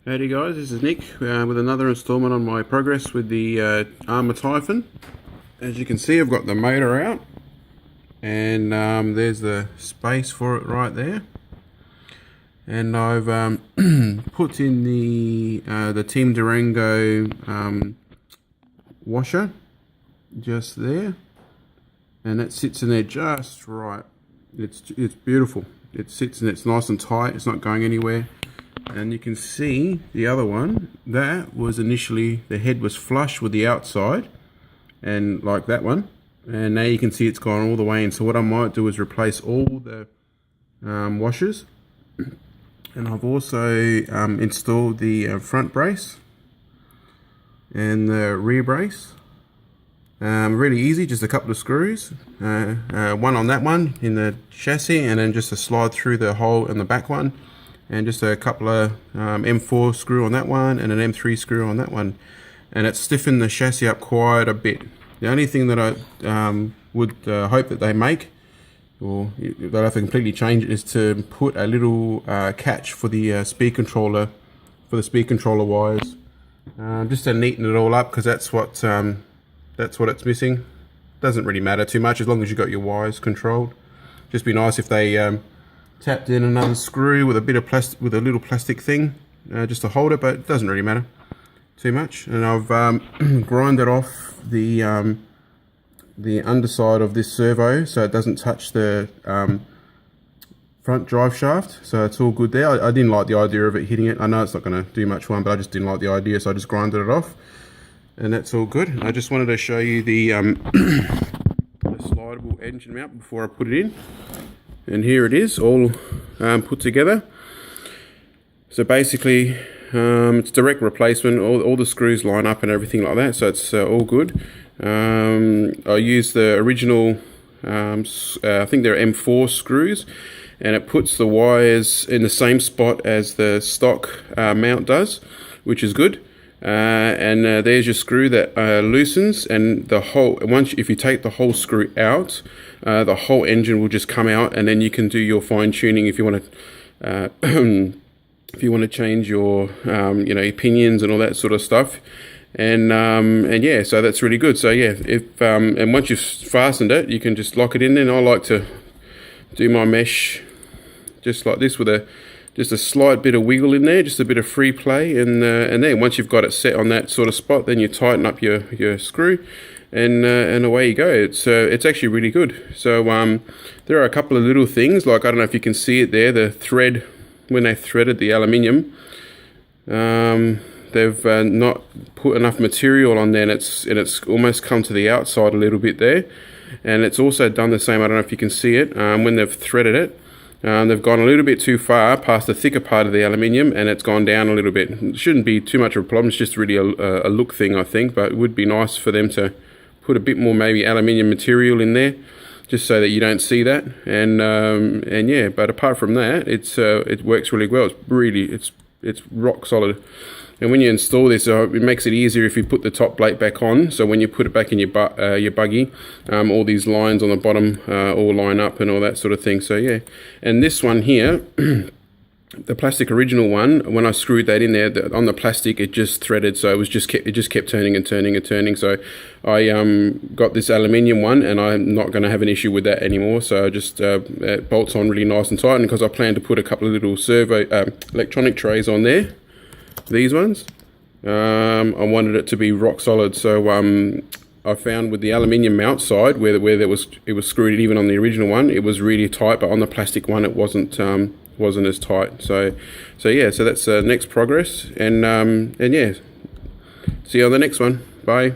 Howdy guys, this is Nick with another installment on my progress with the Arrma Typhon. As you can see, I've got the motor out and there's the space for it right there, and I've put in the Team Durango washer just there, and it sits in there just right. It's beautiful. It sits and it's nice and tight, it's not going anywhere. And you can see the other one, that was initially, the head was flush with the outside, and like that one, and now you can see it's gone all the way in. So what I might do is replace all the washers, and I've also installed the front brace and the rear brace. Really easy, just a couple of screws, one on that one in the chassis, and then just a slide through the hole in the back one, and just a couple of M4 screw on that one and an M3 screw on that one, and it's stiffened the chassis up quite a bit. The only thing that I would hope that they make, or they'll have to completely change it, is to put a little catch for the speed controller, wires, just to neaten it all up, because that's what it's missing. Doesn't really matter too much as long as you got your wires controlled. Just be nice if they tapped in another screw with a bit of plastic, with a little plastic thing, just to hold it, but it doesn't really matter too much. And I've grinded off the underside of this servo so it doesn't touch the front drive shaft, so it's all good there. I didn't like the idea of it hitting it. I know it's not going to do much for one, but I just didn't like the idea, so I just grinded it off, and that's all good. I just wanted to show you the slidable engine mount before I put it in. And here it is, all put together. So basically, it's direct replacement. All the screws line up and everything like that, so it's all good. I used the original, I think they're M4 screws, and it puts the wires in the same spot as the stock mount does, which is good. And there's your screw that loosens, and the whole, if you take the whole screw out, the whole engine will just come out, and then you can do your fine tuning if you want to if you want to change your pinions and all that sort of stuff. And yeah, so that's really good. So yeah, if and once you've fastened it, you can just lock it in there. And I like to do my mesh just like this, with just a slight bit of wiggle in there, just a bit of free play, and then once you've got it set on that sort of spot, then you tighten up your screw, and away you go. It's actually really good. So there are a couple of little things, like, I don't know if you can see it there, the thread, when they threaded the aluminium, they've not put enough material on there, and it's almost come to the outside a little bit there. And it's also done the same, I don't know if you can see it, when they've threaded it, they've gone a little bit too far past the thicker part of the aluminium, and it's gone down a little bit. It shouldn't be too much of a problem, it's just really a look thing, I think, but it would be nice for them to put a bit more maybe aluminium material in there, just so that you don't see that. And yeah, but apart from that, it works really well. It's rock solid. And when you install this, it makes it easier if you put the top plate back on. So when you put it back in your buggy, all these lines on the bottom all line up and all that sort of thing. So yeah, and this one here, the plastic original one, when I screwed that in there, on the plastic, it just threaded, so it just kept turning and turning and turning. So I got this aluminium one, and I'm not going to have an issue with that anymore. So I just it bolts on really nice and tight, and because I plan to put a couple of little electronic trays on there, these ones, I wanted it to be rock solid. So I found with the aluminium mount side, where it was screwed in, even on the original one, it was really tight, but on the plastic one it wasn't as tight. So yeah, so that's next progress, and yeah, see you on the next one. Bye.